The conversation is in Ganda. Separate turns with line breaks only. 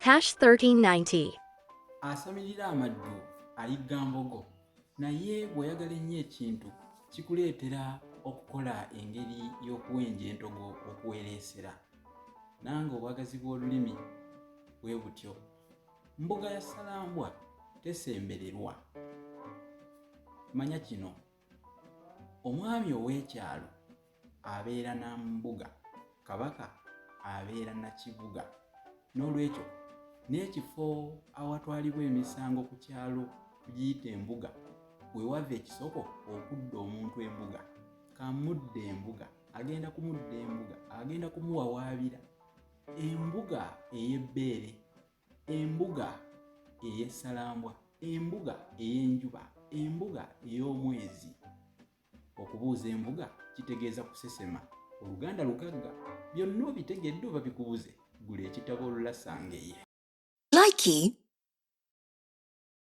Cash 1390.
Asamirira amaddu aligga mbogo naye bw'oyagala ennyo ekintu kikuleetera okukola engeri y'okuwenja entogo okuwereesera. Nange obwagazi bw'olulimi bwe butyo. Mbuga ya Ssalambwa tesembererwa. Manya kino, omwami ow'ekyalo abeera na mbuga, kabaka abeera na kibuga. N'olwekyo n'ekifo awatwalibwa emisango ku kyalo kugiyita embuga, we wava ekisoko okudda omuntu embuga, kamudda embuga, agenda kumudda embuga, agenda kumuwawaabira. Embuga ey'ebbeere, embuga ey'Essalambwa, embuga ey'enjuba, embuga ey'omwezi. Okubuuza embuga kitegeeza kusesema. Oluganda lugagga. Byonna obitegedde oba bikubuze, gula ekitabo Olulasangeye.
Likey